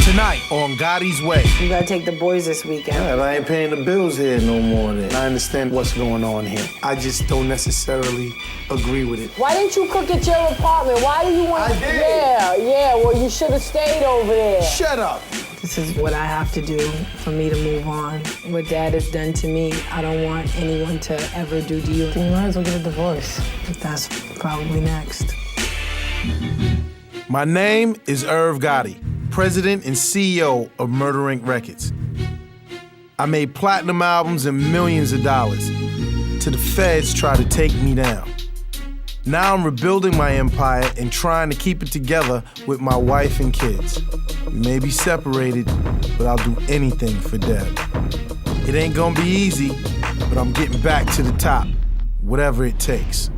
Tonight on Gotti'S Way. You gotta take the boys this weekend. Yeah, I ain't paying the bills here no more then. I understand what's going on here. I just don't necessarily agree with it. Why didn't you cook at your apartment? Why do you want... I did. Yeah, well, you should have stayed over there. Shut up. This is what I have to do for me to move on. What Dad has done to me, I don't want anyone to ever do to you. You might as well get a divorce. That's probably next. My name is Irv Gotti, president and CEO of Murder Inc. Records. I made platinum albums and millions of dollars till the feds tried to take me down. Now I'm rebuilding my empire and trying to keep it together with my wife and kids. We may be separated, but I'll do anything for Deb. It ain't gonna be easy, but I'm getting back to the top, whatever it takes.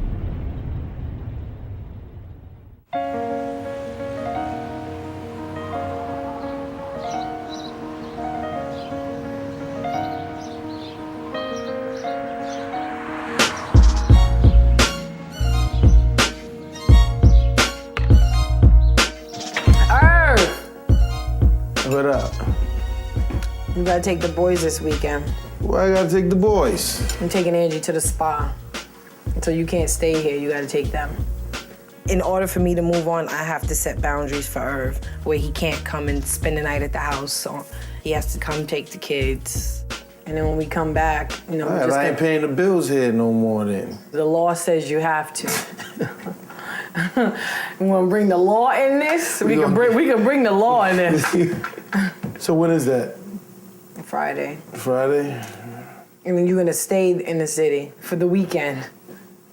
What up? You gotta take the boys this weekend. Why I gotta take the boys? I'm taking Angie to the spa. So you can't stay here, you gotta take them. In order for me to move on, I have to set boundaries for Irv, where he can't come and spend the night at the house, so he has to come take the kids. And then when we come back, you know, Right, I ain't paying the bills here no more then. The law says you have to. You wanna bring the law in this? We can bring the law in this. So when is that? Friday. Friday? And then you're gonna stay in the city for the weekend.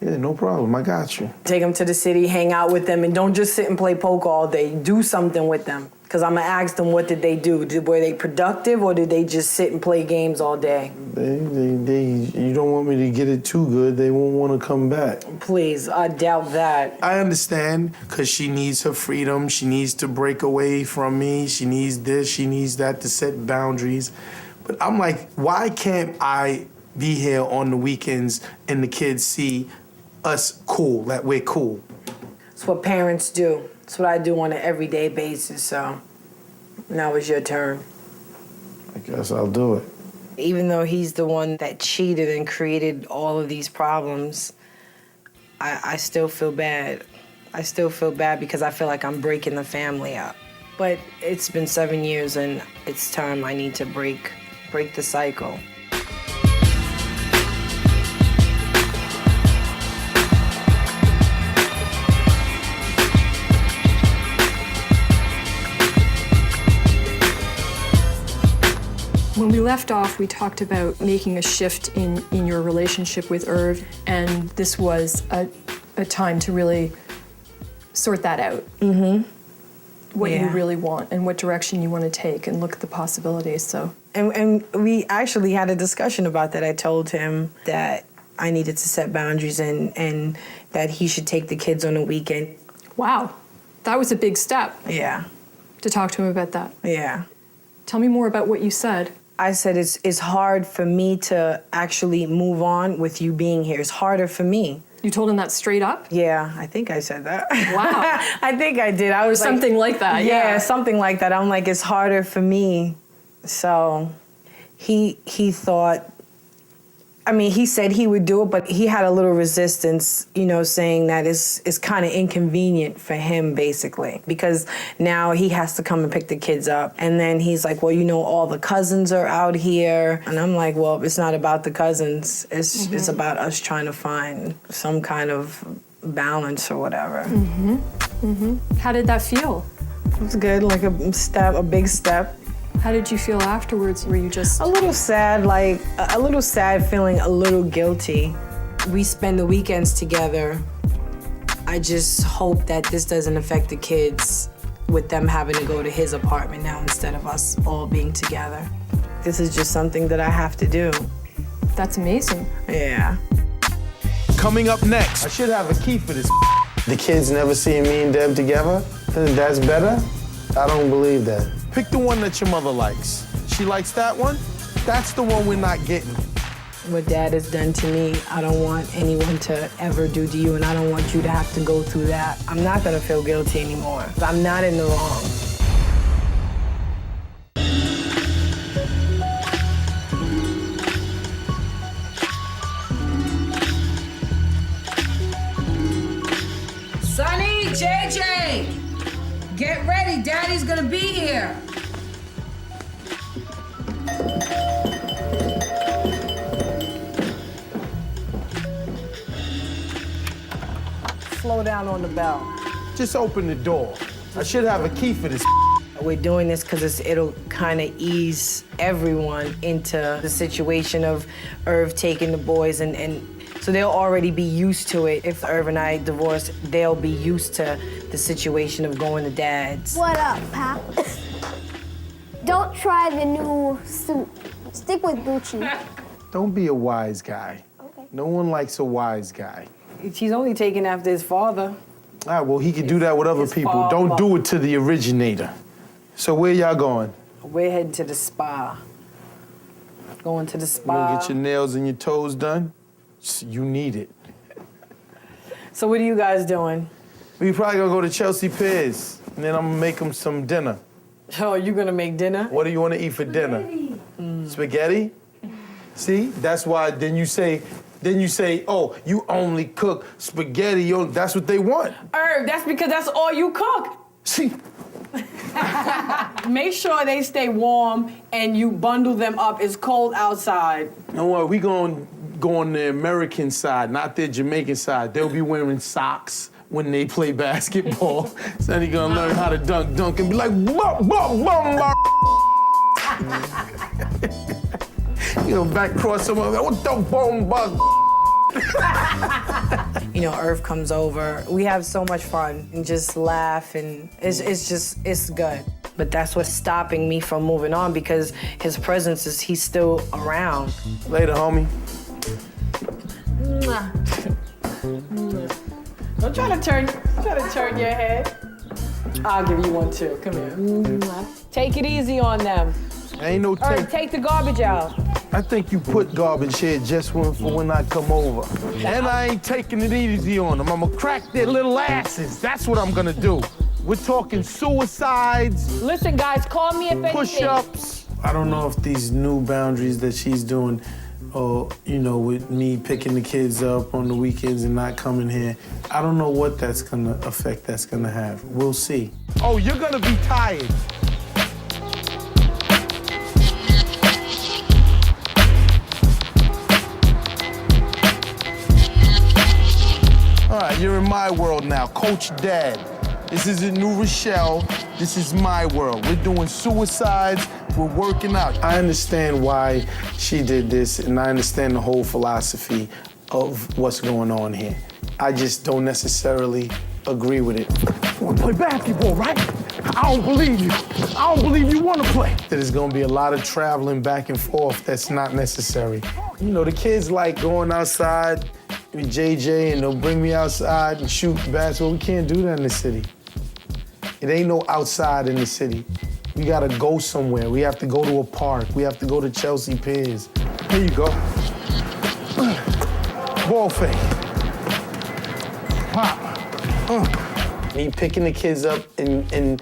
Yeah, no problem. I got you. Take them to the city, hang out with them, and don't just sit and play poker all day. Do something with them. Because I'm gonna ask them, what did they do? Were they productive, or did they just sit and play games all day? You don't want me to get it too good. They won't want to come back. Please, I doubt that. I understand, because she needs her freedom. She needs to break away from me. She needs this, she needs that, to set boundaries. But I'm like, why can't I be here on the weekends and the kids see us cool, that we're cool? It's what parents do. It's what I do on an everyday basis, so now it's your turn. I guess I'll do it. Even though he's the one that cheated and created all of these problems, I still feel bad. I still feel bad because I feel like I'm breaking the family up. But it's been 7 years and it's time I need to break the cycle. When we left off, we talked about making a shift in your relationship with Irv, and this was a time to really sort that out. Mm-hmm. What you really want and what direction you want to take, and look at the possibilities, so. And we actually had a discussion about that. I told him that I needed to set boundaries and that he should take the kids on a weekend. Wow, that was a big step. Yeah. To talk to him about that. Yeah. Tell me more about what you said. I said it's hard for me to actually move on with you being here. It's harder for me. You told him that straight up? Yeah, I think I said that. Wow. I think I did. I was something like that, yeah. Something like that. I'm like, it's harder for me. So he thought, I mean, he said he would do it, but he had a little resistance, you know, saying that it's kind of inconvenient for him, basically, because now he has to come and pick the kids up. And then he's like, well, you know, all the cousins are out here. And I'm like, well, it's not about the cousins. It's about us trying to find some kind of balance or whatever. Mm-hmm. Mm-hmm. How did that feel? It was good, like a big step. How did you feel afterwards? Were you just... A little sad, feeling a little guilty. We spend the weekends together. I just hope that this doesn't affect the kids with them having to go to his apartment now instead of us all being together. This is just something that I have to do. That's amazing. Yeah. Coming up next. I should have a key for this. The kids never seeing me and Deb together? That's better? I don't believe that. Pick the one that your mother likes. She likes that one? That's the one we're not getting. What Dad has done to me, I don't want anyone to ever do to you, and I don't want you to have to go through that. I'm not gonna feel guilty anymore. I'm not in the wrong. gonna be here. Slow down on the bell. Just open the door. I should have a key for this. We're doing this because it'll kind of ease everyone into the situation of Irv taking the boys, and so they'll already be used to it. If Irv and I divorce, they'll be used to the situation of going to Dad's. What up, Pop? Don't try the new suit. Stick with Gucci. Don't be a wise guy. Okay. No one likes a wise guy. He's only taking after his father. All right, well, he can do that with other His people. father. Don't do it to the originator. So where y'all going? We're heading to the spa. Going to the You spa. gonna get your nails and your toes done? You need it. So what are you guys doing? We probably gonna go to Chelsea Piers, and then I'm gonna make them some dinner. Oh, you gonna make dinner? What do you want to eat for dinner? Spaghetti? See, that's why then you say, oh, you only cook spaghetti. That's what they want. Irv, that's because that's all you cook. See, Make sure they stay warm and you bundle them up. It's cold outside. don't worry, we gonna go on the American side, not the Jamaican side. They'll be wearing socks when they play basketball. So then he gonna learn how to dunk, and be like, bum, bum, bum, bum. You know, back cross someone, what the bum, bum. You know, Irv comes over. We have so much fun and just laugh, and it's good. But that's what's stopping me from moving on, because his presence he's still around. Later, homie. Don't try to turn your head. I'll give you one too. Come here. Take it easy on them. Ain't no Irv, take the garbage out. I think you put garbage here just for when I come over. And I ain't taking it easy on them. I'm gonna crack their little asses. That's what I'm gonna do. We're talking suicides, Listen, guys, call me if anything. push-ups. I don't know if these new boundaries that she's doing, or, you know, with me picking the kids up on the weekends and not coming here, I don't know what that's gonna affect that's gonna have. We'll see. Oh, you're gonna be tired. All right, you're in my world now, Coach Dad. This isn't New Rochelle, this is my world. We're doing suicides, we're working out. I understand why she did this, and I understand the whole philosophy of what's going on here. I just don't necessarily agree with it. You wanna play basketball, right? I don't believe you. I don't believe you wanna play. There's gonna be a lot of traveling back and forth that's not necessary. You know, the kids like going outside with JJ, and they'll bring me outside and shoot basketball. We can't do that in the city. It ain't no outside in the city. We gotta go somewhere. We have to go to a park. We have to go to Chelsea Piers. Here you go. Ball fake. Pop. Me picking the kids up and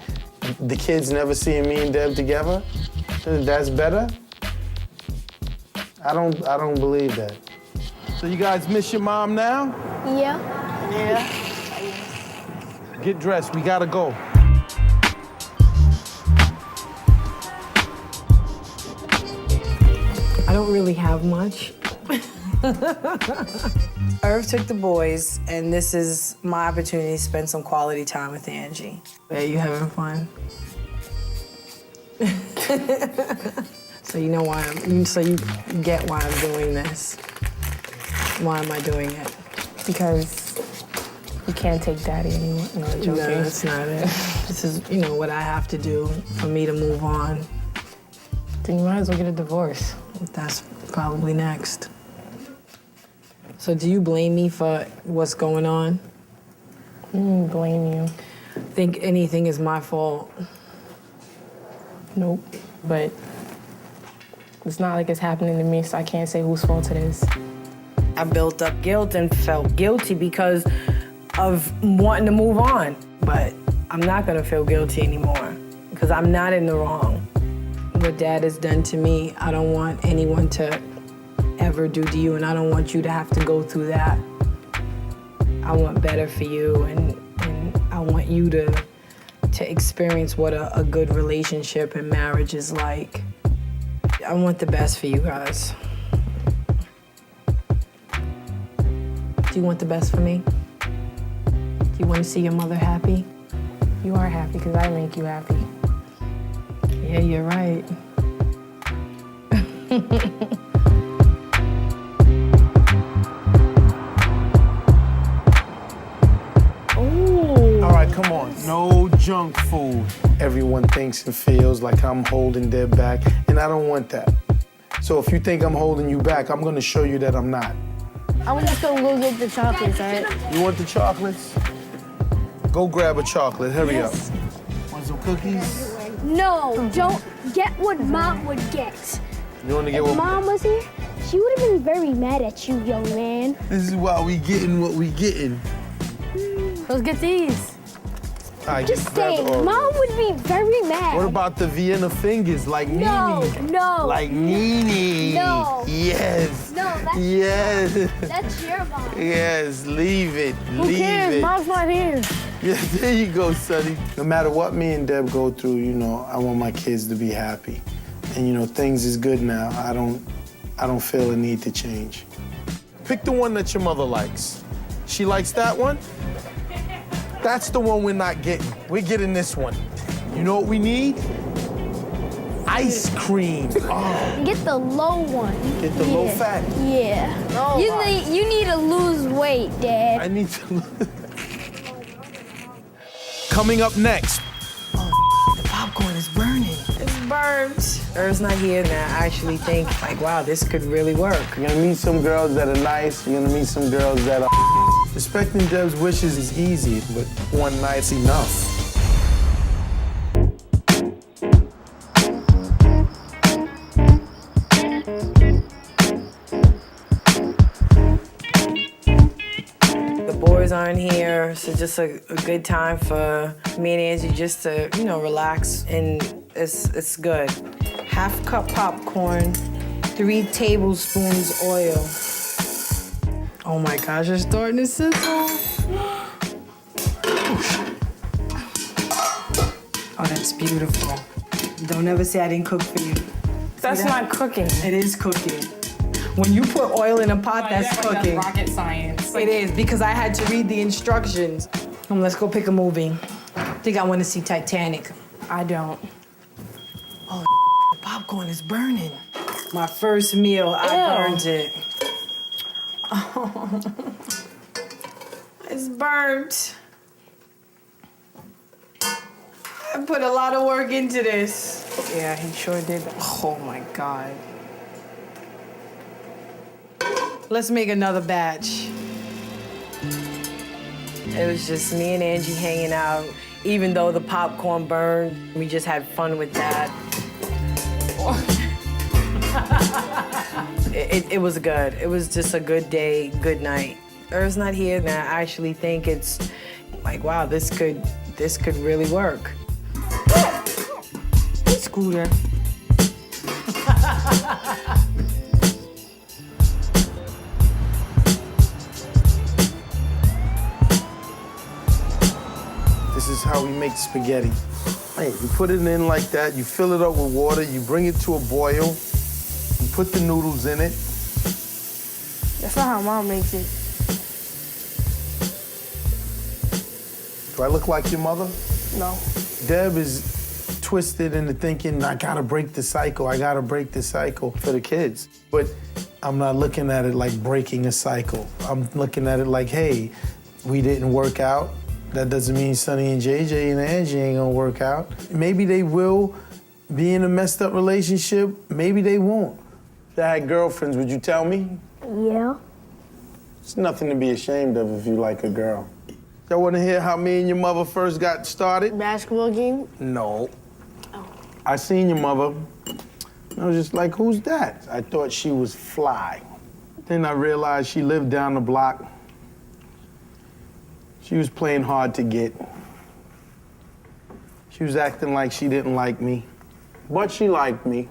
the kids never seeing me and Deb together, that's better? I don't believe that. So you guys miss your mom now? Yeah. Get dressed, we gotta go. I don't really have much. Irv took the boys, and this is my opportunity to spend some quality time with Angie. Are you having fun? So you know why so you get why I'm doing this. Why am I doing it? Because you can't take Daddy anymore. No, I'm joking. No, that's not it. This is, you know, what I have to do for me to move on. Then you might as well get a divorce. That's probably next. So do you blame me for what's going on? Blame you. Think anything is my fault? Nope. But it's not like it's happening to me, so I can't say whose fault it is. I built up guilt and felt guilty because of wanting to move on. But I'm not gonna feel guilty anymore because I'm not in the wrong. What Dad has done to me, I don't want anyone to ever do to you, and I don't want you to have to go through that. I want better for you, and I want you to to experience what a good relationship and marriage is like. I want the best for you guys. Do you want the best for me? Do you want to see your mother happy? You are happy because I make you happy. Yeah, you're right. All right, come on. No junk food. Everyone thinks and feels like I'm holding their back, and I don't want that. So if you think I'm holding you back, I'm gonna show you that I'm not. I'm just gonna go get the chocolates, all right? You want the chocolates? Go grab a chocolate, hurry up. Want some cookies? No, don't get what Mom would get. You wanna get If what? Mom was here, she would have been very mad at you, young man. This is why we getting what we getting. Let's get these. All right, Just grab the saying, Oreo. Mom would be very mad. What about the Vienna fingers, like No, Nene? no. Like Nene. No. Yes. No, that's Yes. That's your mom. Yes, leave it. Who Leave cares? it. Mom's not here. Yeah, there you go, Sonny. No matter what me and Deb go through, you know, I want my kids to be happy. And you know, things is good now. I don't feel a need to change. Pick the one that your mother likes. She likes that one? That's the one we're not getting. We're getting this one. You know what we need? Ice cream. Oh, Get the low one. get the low fat. Yeah. No, You need to lose weight, Dad. I need to. Coming up next, The popcorn is burning. It's burnt. Earth's not here, and I actually think, like, wow, this could really work. You're gonna meet some girls that are nice. You're gonna meet some girls that are. Respecting Deb's wishes is easy, but one night's enough. The boys aren't here, so just a good time for me and Angie just to, you know, relax, and it's good. Half cup popcorn, 3 tablespoons oil. Oh my gosh, it's starting to sizzle. Oh, that's beautiful. Don't ever say I didn't cook for you. That's not cooking. It is cooking. When you put oil in a pot, that's cooking. rocket science. It is, because I had to read the instructions. Let's go pick a movie. I think I want to see Titanic. I don't. Oh, the popcorn is burning. My first meal, I Ew. burned it. Oh, it's burnt. I put a lot of work into this. Yeah, he sure did. Oh my God. Let's make another batch. It was just me and Angie hanging out. Even though the popcorn burned, we just had fun with that. It was good. It was just a good day, good night. Earth's not here, and I actually think it's like, wow, this could really work. Hey, Scooter. This is how we make spaghetti. Hey, you put it in like that, you fill it up with water, you bring it to a boil, you put the noodles in it. That's not how Mom makes it. Do I look like your mother? No. Deb is twisted into thinking, I gotta break the cycle for the kids. But I'm not looking at it like breaking a cycle. I'm looking at it like, hey, we didn't work out. That doesn't mean Sonny and JJ and Angie ain't gonna work out. Maybe they will be in a messed up relationship, maybe they won't. If I had girlfriends, would you tell me? Yeah. It's nothing to be ashamed of if you like a girl. Y'all wanna hear how me and your mother first got started? Basketball game? No. I seen your mother. I was just like, who's that? I thought she was fly. Then I realized she lived down the block. She was playing hard to get. She was acting like she didn't like me, but she liked me.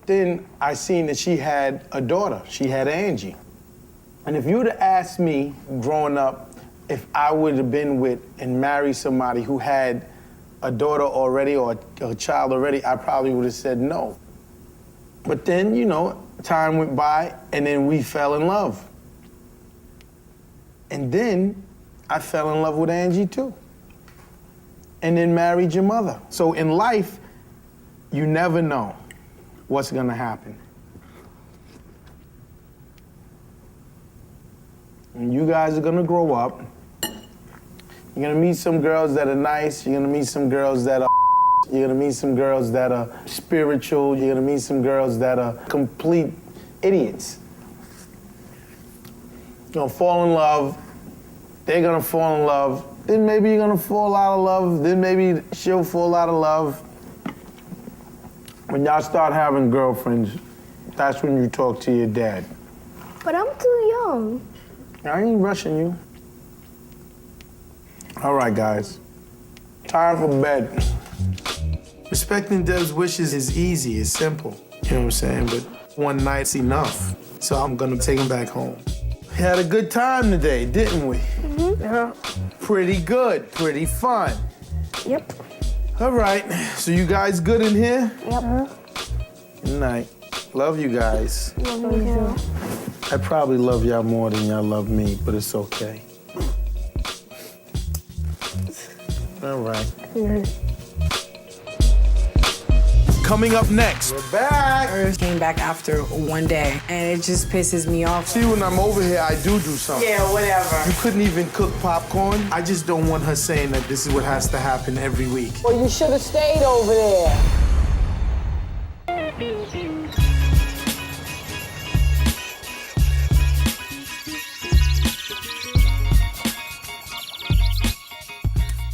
Then I seen that she had a daughter. She had Angie. And if you would have asked me growing up if I would have been with and married somebody who had a daughter already or a child already, I probably would have said no. But then, you know, time went by and then we fell in love. And then I fell in love with Angie too. And then married your mother. So in life, you never know what's gonna happen. And you guys are gonna grow up. You're gonna meet some girls that are nice. You're gonna meet some girls that are You're gonna meet some girls that are spiritual. You're gonna meet some girls that are complete idiots. You're gonna fall in love. They're gonna fall in love. Then maybe you're gonna fall out of love. Then maybe she'll fall out of love. When y'all start having girlfriends, that's when you talk to your dad. But I'm too young. I ain't rushing you. All right, guys. Time for bed. Respecting Deb's wishes is easy, it's simple. You know what I'm saying? But one night's enough. So I'm gonna take him back home. Had a good time today, didn't we? Mm-hmm. Yeah. Pretty good, pretty fun. Yep. All right, so you guys good in here? Yep. Good night. Love you guys. Love you too. I probably love y'all more than y'all love me, but it's okay. All right. Coming up next. We're back. Irv came back after one day, and it just pisses me off. See, when I'm over here, I do something. Yeah, whatever. You couldn't even cook popcorn? I just don't want her saying that this is what has to happen every week. Well, you should have stayed over there.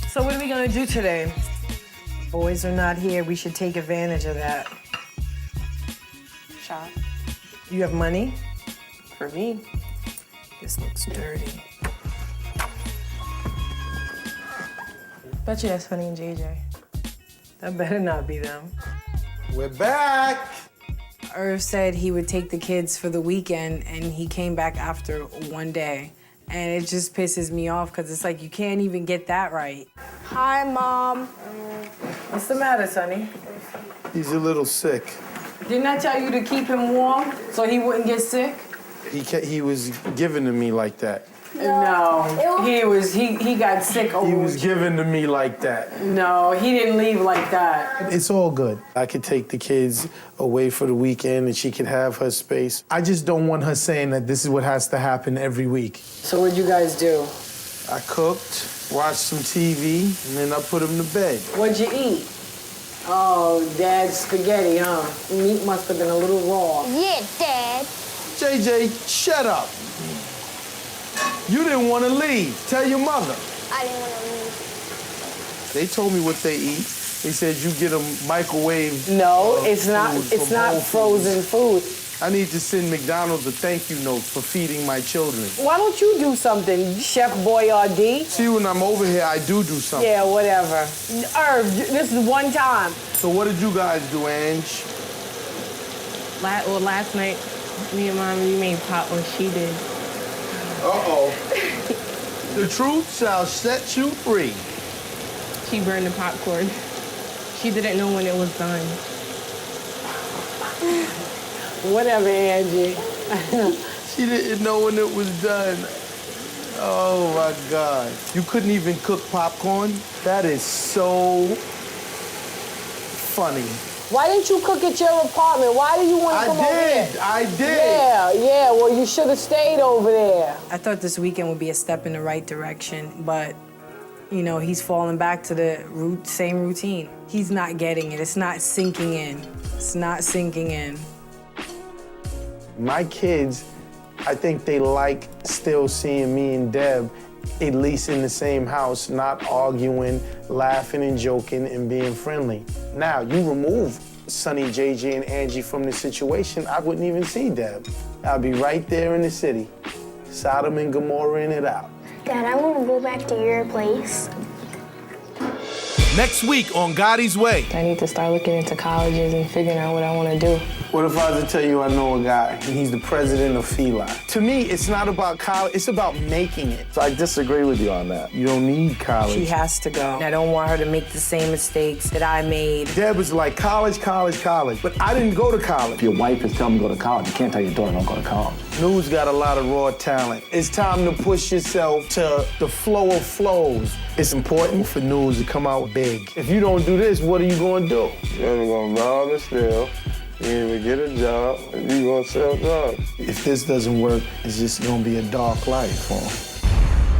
So what are we gonna do today? Boys are not here. We should take advantage of that. Shop. You have money? For me. This looks dirty. Bet you that's Honey and JJ. That better not be them. We're back. Irv said he would take the kids for the weekend, and he came back after one day. And it just pisses me off, because it's like, you can't even get that right. Hi, Mom. What's the matter, Sonny? He's a little sick. Didn't I tell you to keep him warm so he wouldn't get sick? He was given to me like that. No, he got sick over. He was given to me like that. No, he didn't leave like that. It's all good. I could take the kids away for the weekend and she could have her space. I just don't want her saying that this is what has to happen every week. So what'd you guys do? I cooked, watched some TV, and then I put him to bed. What'd you eat? Oh, Dad's spaghetti, huh? Meat must have been a little raw. Yeah, Dad. JJ, shut up. You didn't want to leave. Tell your mother. I didn't want to leave. They told me what they eat. They said you get them microwave. No, it's not. food It's from not Whole frozen Foods. food. I need to send McDonald's a thank you note for feeding my children. Why don't you do something, Chef Boyardee? See, when I'm over here, I do something. Yeah, whatever. Irv, this is one time. So what did you guys do, Ange? Last night, me and Mommy made pop when she did. Uh-oh. The truth shall set you free. She burned the popcorn. She didn't know when it was done. Whatever, Angie. She didn't know when it was done. Oh, my God. You couldn't even cook popcorn? That is so funny. Why didn't you cook at your apartment? Why do you want to come over here? I did. Yeah, well, you should have stayed over there. I thought this weekend would be a step in the right direction, but, you know, he's falling back to the same routine. He's not getting it. It's not sinking in. It's not sinking in. My kids, I think they like still seeing me and Deb at least in the same house, not arguing, laughing and joking and being friendly. Now, you remove Sonny, JJ, and Angie from the situation, I wouldn't even see Deb. I'd be right there in the city, Sodom and Gomorrah in it out. Dad, I want to go back to your place. Next week on Gotti'S Way. I need to start looking into colleges and figuring out what I want to do. What if I was to tell you I know a guy and he's the president of Feli? To me, it's not about college, it's about making it. So I disagree with you on that. You don't need college. She has to go. I don't want her to make the same mistakes that I made. Deb was like, college, college, college. But I didn't go to college. If your wife is telling you to go to college, you can't tell your daughter don't go to college. News got a lot of raw talent. It's time to push yourself to the flow of flows. It's important for news to come out big. If you don't do this, what are you gonna do? You're gonna rob and steal, you ain't even get a job, and you gonna sell drugs. If this doesn't work, it's just gonna be a dark life for 'em.